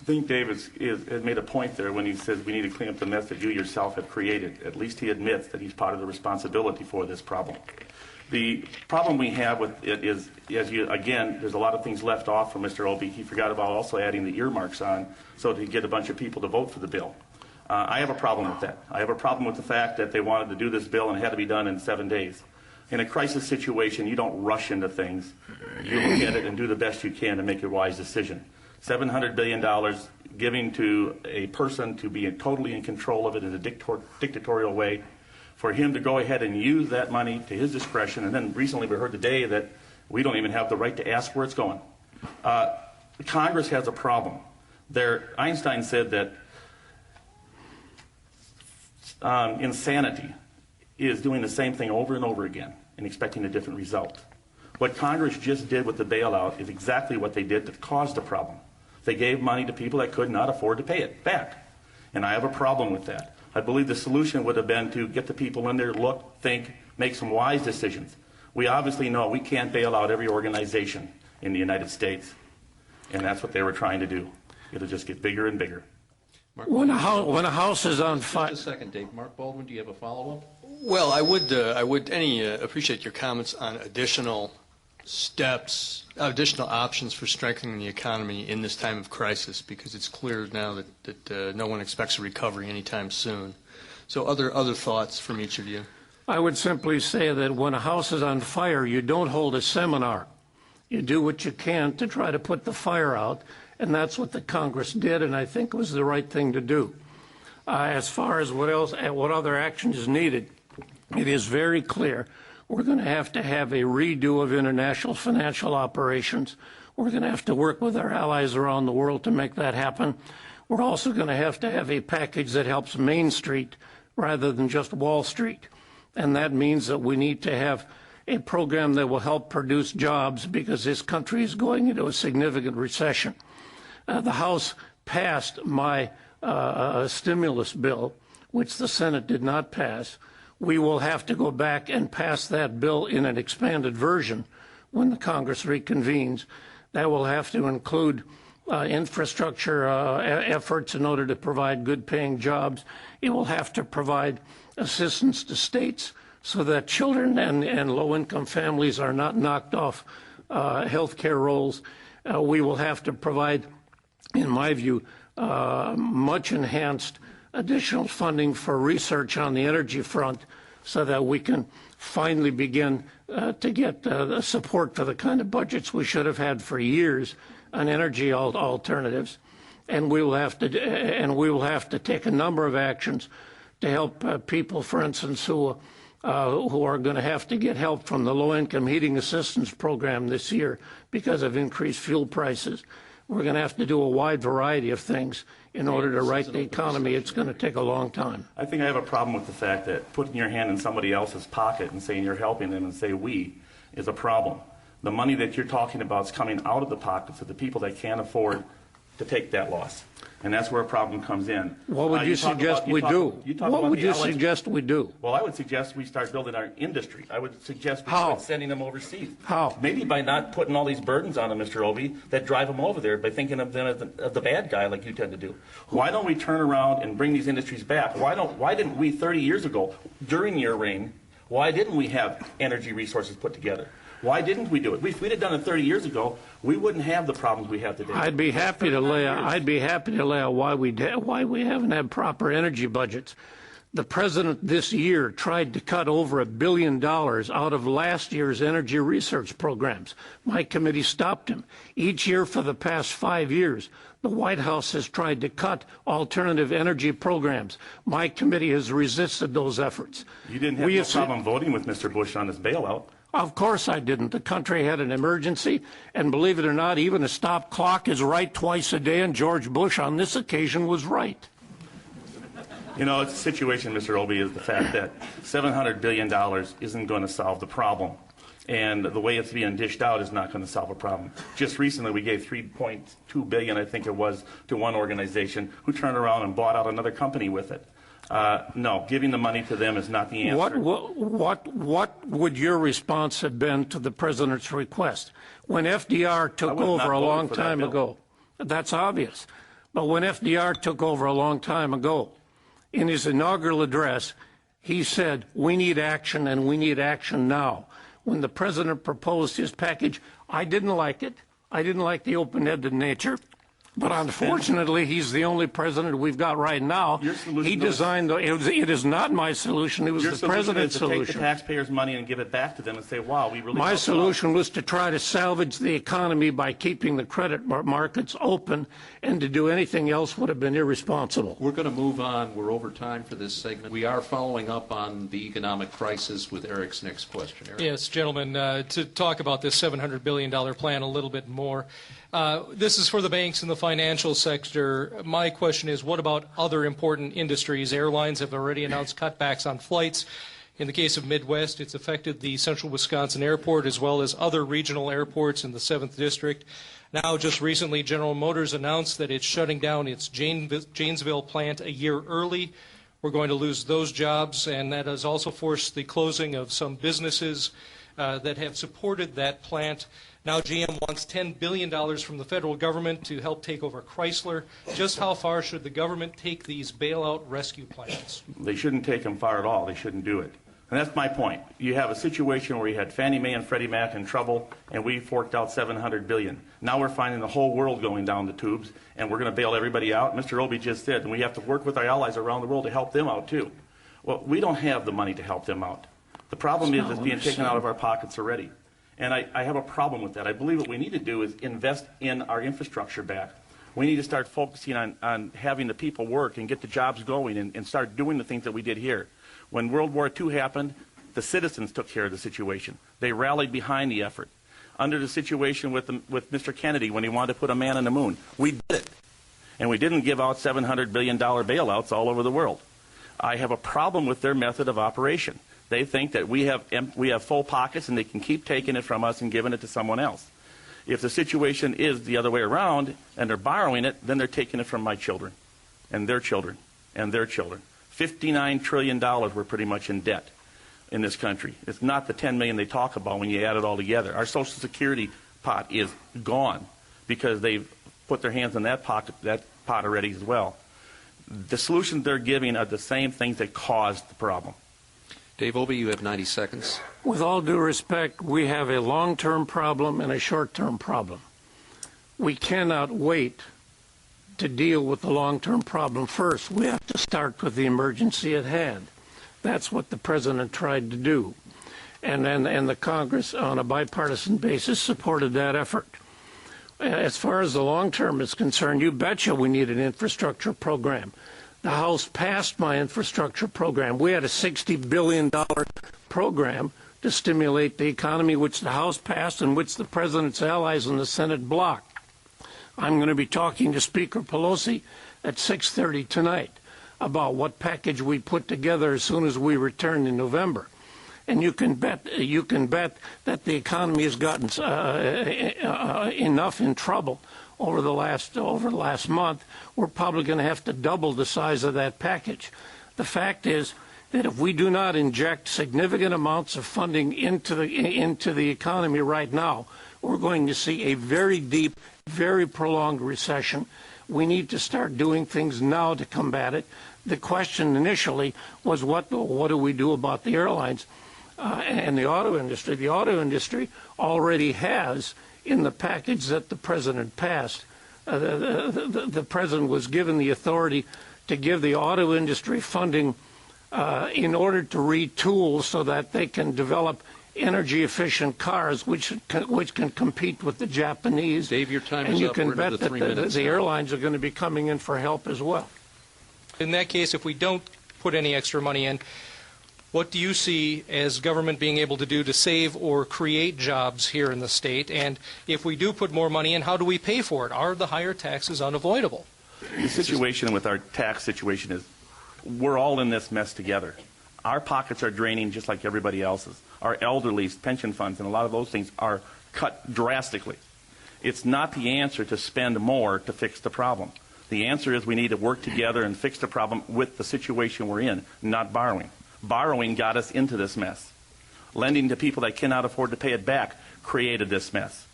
I think Dave has made a point there when he says we need to clean up the mess that you yourself have created. At least he admits that he's part of the responsibility for this problem. The problem we have with it is, again, there's a lot of things left off from Mr. Obey. He forgot about also adding the earmarks on so to get a bunch of people to vote for the bill. I have a problem with that. I have a problem with the fact that they wanted to do this bill and it had to be done in 7 days. In a crisis situation, you don't rush into things. You look at it and do the best you can to make a wise decision. $700 billion giving to a person to be totally in control of it in a dictatorial way, for him to go ahead and use that money to his discretion. And then recently we heard today that we don't even have the right to ask where it's going. Congress has a problem. Einstein said that insanity is doing the same thing over and over again and expecting a different result. What Congress just did with the bailout is exactly what they did that caused the problem. They gave money to people that could not afford to pay it back. And I have a problem with that. I believe the solution would have been to get the people in there, look, think, make some wise decisions. We obviously know we can't bail out every organization in the United States, and that's what they were trying to do. It'll just get bigger and bigger. When a house is on fire. Just a second, Dave. Mark Baldwin, do you have a follow-up? Well, I would appreciate your comments on additional steps, additional options for strengthening the economy in this time of crisis, because it's clear now that no one expects a recovery anytime soon. So other thoughts from each of you? I would simply say that when a house is on fire, you don't hold a seminar. You do what you can to try to put the fire out, and that's what the Congress did, and I think was the right thing to do. As far as what other action is needed, it is very clear we're going to have a redo of international financial operations. We're going to have to work with our allies around the world to make that happen. We're also going to have a package that helps Main Street rather than just Wall Street. And that means that we need to have a program that will help produce jobs, because this country is going into a significant recession. The House passed my stimulus bill, which the Senate did not pass. We will have to go back and pass that bill in an expanded version when the Congress reconvenes. That will have to include infrastructure efforts in order to provide good-paying jobs. It will have to provide assistance to states so that children and low-income families are not knocked off health care rolls. We will have to provide, in my view, much enhanced additional funding for research on the energy front so that we can finally begin to get the support for the kind of budgets we should have had for years on energy alternatives. And we will have to take a number of actions to help people, for instance, who are going to have to get help from the low-income heating assistance program this year because of increased fuel prices. We're going to have to do a wide variety of things in order to right the economy. It's going to take a long time. I think I have a problem with the fact that putting your hand in somebody else's pocket and saying you're helping them and say we is a problem. The money that you're talking about is coming out of the pockets of the people that can't afford to take that loss. And that's where a problem comes in. What would you suggest we do? What would you suggest we do? Well, I would suggest we start building our industry. I would suggest we start sending them overseas. How? Maybe by not putting all these burdens on them, Mr. Obey, that drive them over there, by thinking of them as the bad guy like you tend to do. Why don't we turn around and bring these industries back? Why didn't we 30 years ago, during your reign, why didn't we have energy resources put together? Why didn't we do it? If we'd have done it 30 years ago, we wouldn't have the problems we have today. I'd be happy to lay out why we haven't had proper energy budgets. The president this year tried to cut over $1 billion out of last year's energy research programs. My committee stopped him. Each year for the past 5 years, the White House has tried to cut alternative energy programs. My committee has resisted those efforts. You didn't have no problem voting with Mr. Bush on his bailout. Of course I didn't. The country had an emergency, and believe it or not, even a stop clock is right twice a day, and George Bush on this occasion was right. You know, it's a situation, Mr. Obey, is the fact that $700 billion isn't going to solve the problem. And the way it's being dished out is not going to solve a problem. Just recently, we gave $3.2 billion, I think it was, to one organization who turned around and bought out another company with it. No, giving the money to them is not the answer. What would your response have been to the president's request? When FDR took over a long time ago, that's obvious. But when FDR took over a long time ago, in his inaugural address, he said, we need action and we need action now. When the president proposed his package, I didn't like it. I didn't like the open-ended nature. But unfortunately, he's the only president we've got right now. He designed it is not my solution. It was the president's solution. Take the taxpayers' money and give it back to them and say, wow, we really... My solution was to try to salvage the economy by keeping the credit markets open, and to do anything else would have been irresponsible. We're going to move on. We're over time for this segment. We are following up on the economic crisis with Eric's next question. Eric? Yes, gentlemen, to talk about this $700 billion plan a little bit more. This is for the banks and the financial sector. My question is, what about other important industries? Airlines have already announced cutbacks on flights. In the case of Midwest, it's affected the Central Wisconsin Airport as well as other regional airports in the 7th District. Now, just recently, General Motors announced that it's shutting down its Janesville plant a year early. We're going to lose those jobs, and that has also forced the closing of some businesses that have supported that plant. Now GM wants $10 billion from the federal government to help take over Chrysler. Just how far should the government take these bailout rescue plans? They shouldn't take them far at all. They shouldn't do it. And that's my point. You have a situation where you had Fannie Mae and Freddie Mac in trouble, and we forked out $700 billion. Now we're finding the whole world going down the tubes, and we're going to bail everybody out. Mr. Obey just said, and we have to work with our allies around the world to help them out too. Well, we don't have the money to help them out. The problem is it's being taken out of our pockets already. And I have a problem with that. I believe what we need to do is invest in our infrastructure back. We need to start focusing on having the people work and get the jobs going and start doing the things that we did here. When World War II happened, the citizens took care of the situation. They rallied behind the effort. Under the situation with Mr. Kennedy when he wanted to put a man on the moon, we did it. And we didn't give out $700 billion bailouts all over the world. I have a problem with their method of operation. They think that we have full pockets and they can keep taking it from us and giving it to someone else. If the situation is the other way around and they're borrowing it, then they're taking it from my children and their children and their children. $59 trillion we're pretty much in debt in this country. It's not the $10 million they talk about when you add it all together. Our Social Security pot is gone because they've put their hands in that pot already as well. The solutions they're giving are the same things that caused the problem. Dave Obey, you have 90 seconds. With all due respect, we have a long-term problem and a short-term problem. We cannot wait to deal with the long-term problem first. We have to start with the emergency at hand. That's what the president tried to do. And the Congress, on a bipartisan basis, supported that effort. As far as the long term is concerned, you betcha we need an infrastructure program. The House passed my infrastructure program. We had a $60 billion program to stimulate the economy, which the House passed and which the president's allies in the Senate blocked. I'm going to be talking to Speaker Pelosi at 6:30 tonight about what package we put together as soon as we return in November. And you can bet that the economy has gotten enough in trouble over the last month. We're probably going to have to double the size of that package. The fact is that if we do not inject significant amounts of funding into the economy right now, we're going to see a very deep, very prolonged recession. We need to start doing things now to combat it. The question initially was what do we do about the airlines and the auto industry? The auto industry already has, in the package that the president passed, the president was given the authority to give the auto industry funding in order to retool so that they can develop energy-efficient cars, which can compete with the Japanese. Dave, your time and is you up. can We're bet into the that 3 minutes the now. airlines are going to be coming in for help as well. In that case, if we don't put any extra money in, what do you see as government being able to do to save or create jobs here in the state? And if we do put more money in, how do we pay for it? Are the higher taxes unavoidable? The situation with our tax situation is we're all in this mess together. Our pockets are draining just like everybody else's. Our elderly's pension funds and a lot of those things are cut drastically. It's not the answer to spend more to fix the problem. The answer is we need to work together and fix the problem with the situation we're in, not borrowing. Borrowing got us into this mess. Lending to people that cannot afford to pay it back created this mess.